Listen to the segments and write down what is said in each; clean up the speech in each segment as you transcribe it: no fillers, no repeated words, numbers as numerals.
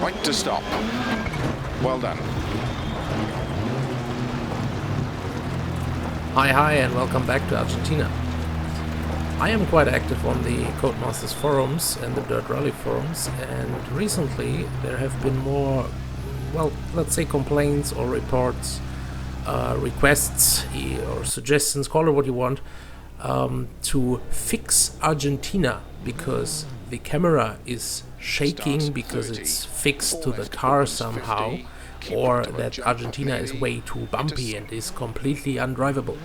quite to stop. Well done. Hi and welcome back to Argentina. I am quite active on the Codemasters forums and the Dirt Rally forums, and recently there have been more, well, let's say complaints or reports, requests or suggestions, call it what you want, to fix Argentina because the camera is shaking because it's fixed to the car somehow, or that Argentina is way too bumpy and is completely undrivable.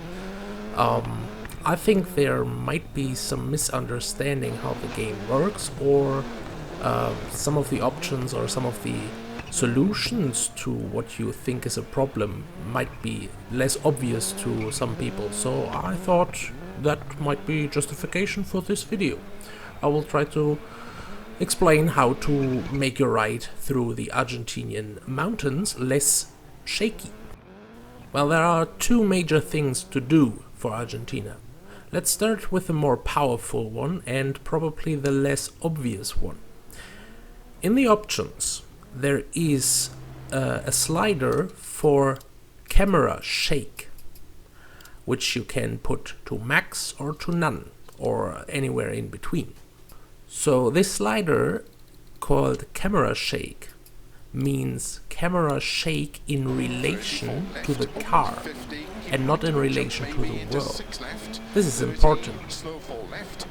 I think there might be some misunderstanding how the game works, or some of the options or some of the solutions to what you think is a problem might be less obvious to some people. So I thought that might be justification for this video. I will try to explain how to make your ride through the Argentinian mountains less shaky. Well, there are two major things to do for Argentina. Let's start with the more powerful one and probably the less obvious one. In the options, there is a slider for camera shake, which you can put to max or to none, or anywhere in between. So this slider, called camera shake, means camera shake in relation to the car and not in relation to the world. This is important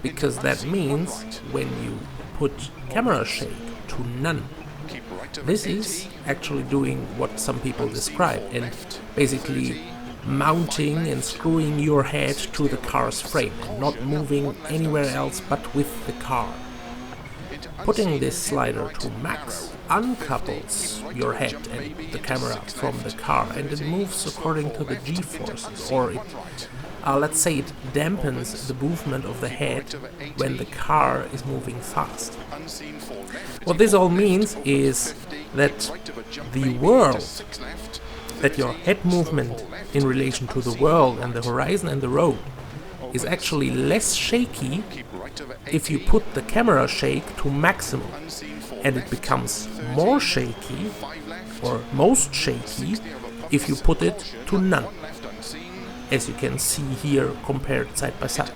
because that means when you put camera shake to none, this is actually doing what some people describe and basically mounting and screwing your head to the car's frame and not moving anywhere else but with the car. Putting this slider to max uncouples your head and the camera from the car, and it moves according to the g-forces, or it, let's say it dampens the movement of the head when the car is moving fast. What this all means is that the world, that your head movement in relation to the world and the horizon and the road is actually less shaky if you put the camera shake to maximum, and it becomes more shaky or most shaky if you put it to none, as you can see here compared side by side.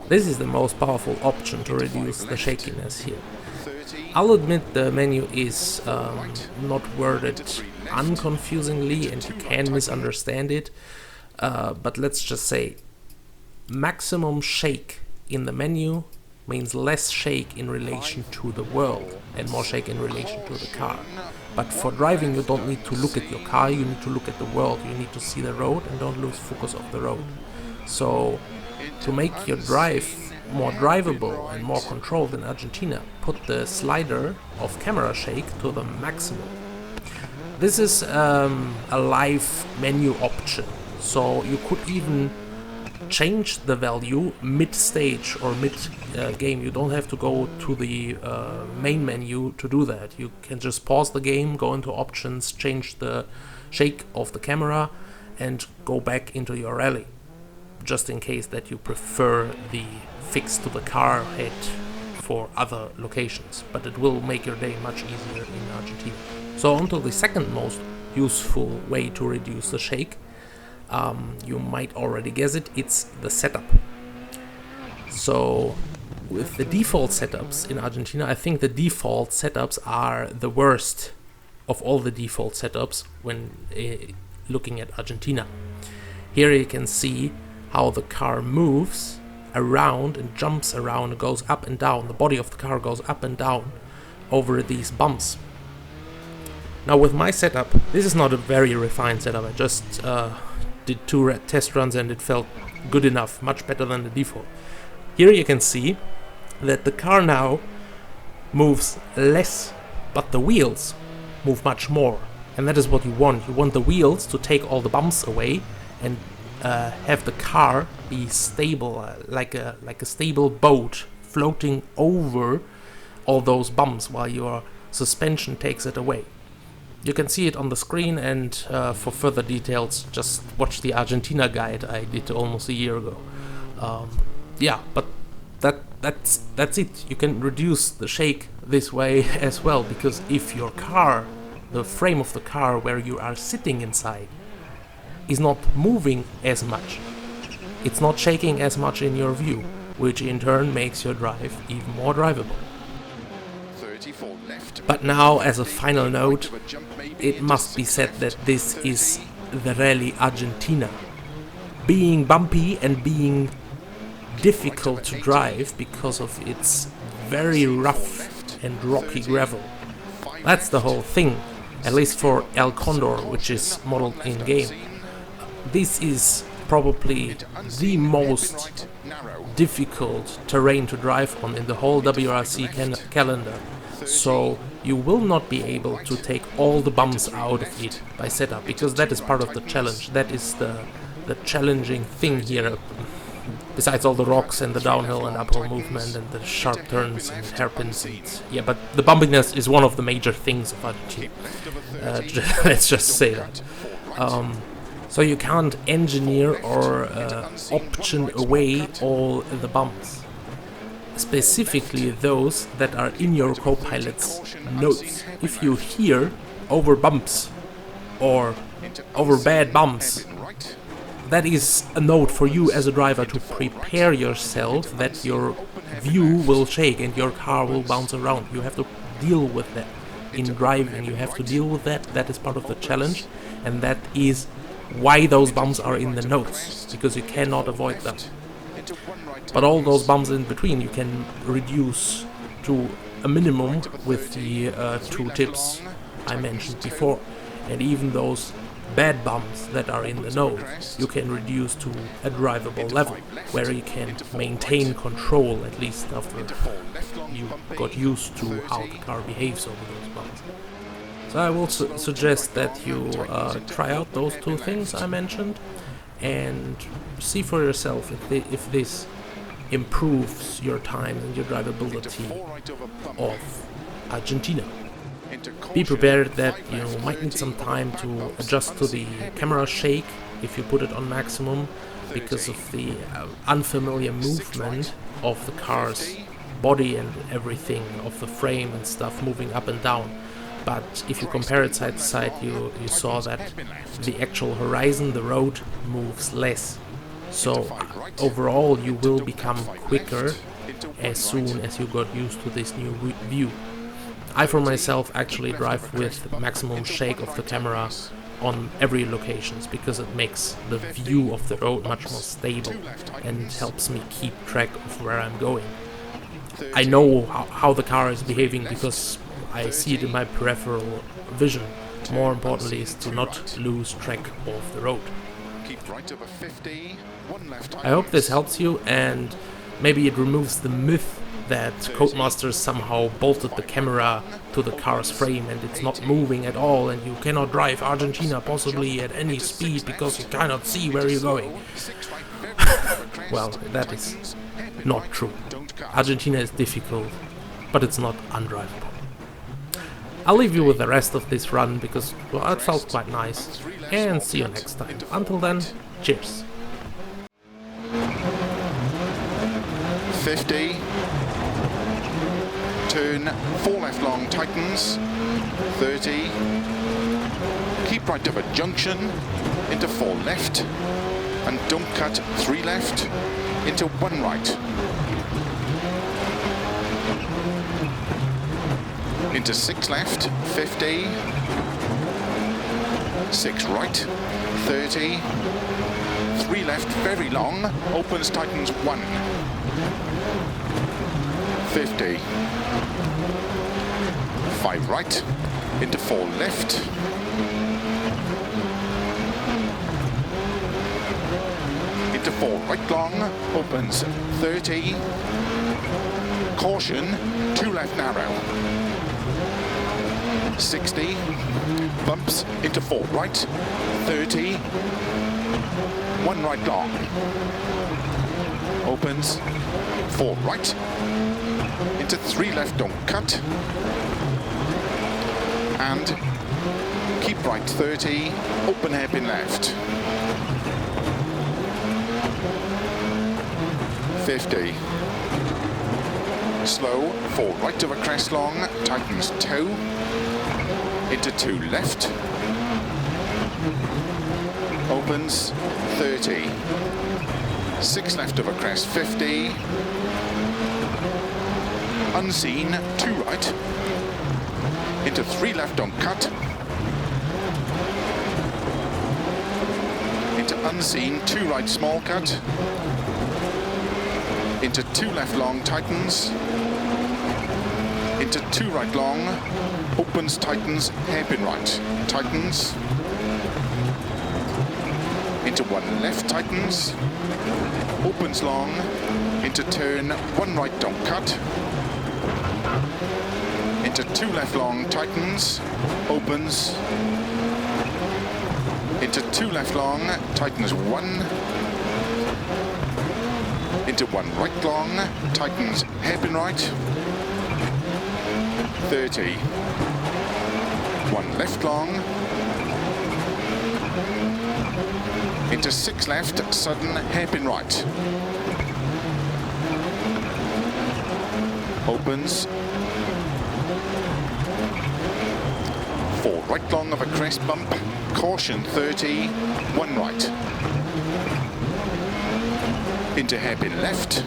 This is the most powerful option to reduce the shakiness here. I'll admit the menu is not worded unconfusingly and you can misunderstand it, but let's just say maximum shake in the menu means less shake in relation to the world and more shake in relation to the car. But for driving you don't need to look at your car, you need to look at the world, you need to see the road and don't lose focus of the road. So to make your drive more drivable and more controlled in Argentina, put the slider of camera shake to the maximum. This is a live menu option, so you could even change the value mid-stage or mid-game. You don't have to go to the main menu to do that. You can just pause the game, go into options, change the shake of the camera and go back into your rally, just in case that you prefer the fix to the car head for other locations, but it will make your day much easier in Argentina. So on to the second most useful way to reduce the shake. You might already guess it, it's the setup. So with the default setups in Argentina, I think the default setups are the worst of all the default setups when looking at Argentina. Here you can see how the car moves around and jumps around, goes up and down. The body of the car goes up and down over these bumps. Now with my setup, this is not a very refined setup. I just did 2 test runs and it felt good enough, much better than the default. Here you can see that the car now moves less, but the wheels move much more. And that is what you want. You want the wheels to take all the bumps away and have the car be stable, like a stable boat floating over all those bumps while your suspension takes it away. You can see it on the screen, and for further details just watch the Argentina guide I did almost a year ago. Yeah, but that's it. You can reduce the shake this way as well, because if your car, the frame of the car where you are sitting inside, is not moving as much, it's not shaking as much in your view, which in turn makes your drive even more drivable. But now, as a final note, it must be said that this is the Rally Argentina. Being bumpy and being difficult to drive because of its very rough and rocky gravel. That's the whole thing, at least for El Condor, which is modeled in-game. This is probably the most difficult terrain to drive on in the whole WRC calendar. So you will not be able to take all the bumps out of it by setup, because that is part of the challenge. That is the challenging thing here, besides all the rocks and the downhill and uphill movement and the sharp turns and hairpins. Yeah, but the bumpiness is one of the major things of Argentina. Let's just say that. So you can't engineer or option away all the bumps. Specifically those that are in your co-pilot's notes. If you hear over bumps or over bad bumps, that is a note for you as a driver to prepare yourself that your view will shake and your car will bounce around. You have to deal with that in driving. You have to deal with that. That is part of the challenge, and that is why those bumps are in the notes, because you cannot avoid them. But all those bumps in between you can reduce to a minimum with the 2 tips I mentioned before. And even those bad bumps that are in the notes you can reduce to a drivable level, where you can maintain control, at least after you got used to how the car behaves over those bumps. So I will suggest that you try out those 2 things I mentioned and see for yourself if this improves your time and your drivability of Argentina. Be prepared that you might need some time to adjust to the camera shake if you put it on maximum, because of the unfamiliar movement of the car's body and everything, of the frame and stuff moving up and down. But if you compare it side to side, you saw that the actual horizon, the road, moves less. So overall you will become quicker as soon as you got used to this new view. I for myself actually drive with maximum shake of the camera on every locations, because it makes the view of the road much more stable and helps me keep track of where I'm going. I know how the car is behaving because I see it in my peripheral vision. More importantly is to not lose track of the road. I hope this helps you, and maybe it removes the myth that Codemasters somehow bolted the camera to the car's frame and it's not moving at all, and you cannot drive Argentina possibly at any speed because you cannot see where you're going. Well, that is not true. Argentina is difficult, but it's not undrivable. I'll leave you with the rest of this run because, well, it felt quite nice, and see you next time. Until then, cheers. 50, turn 4 left long, tightens, 30, keep right of a junction, into 4 left, and don't cut, 3 left, into 1 right, into 6 left, 50, 6 right, 30, 3 left, very long, opens, tightens, 1, 50, 5 right, into 4 left, into 4 right long, opens, 30, caution, 2 left narrow, 60, bumps, into 4 right, 30, 1 right long, opens, 4 right, into 3 left, don't cut, and keep right, 30, open hairpin left, 50, slow, 4 right of a crest long, tightens toe, into 2 left, opens 30, 6 left of a crest 50, unseen 2 right, into 3 left on cut, into unseen 2 right small cut, into 2 left long tightens, into 2 right long, opens tightens, hairpin right, tightens, into 1 left tightens, opens long, into turn 1 right don't cut, into 2 left long tightens, opens, into 2 left long, tightens 1, into 1 right long, tightens hairpin right, 30, 1 left long, into 6 left, sudden hairpin right, opens, 4 right long of a crest bump, caution 30, 1 right, into hairpin left,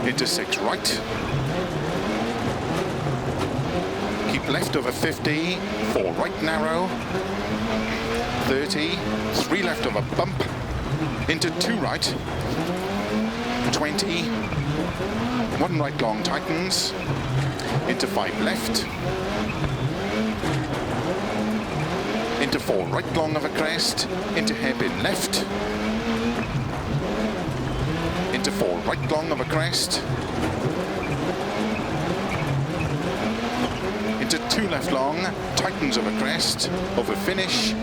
into 6 right, keep left over 50, 4 right narrow, 30, 3 left of a bump, into 2 right, 20, 1 right long tightens, into 5 left, into 4 right long of a crest, into hairpin left, into 4 right long of a crest, into 2 left long, tightens of a crest, over finish,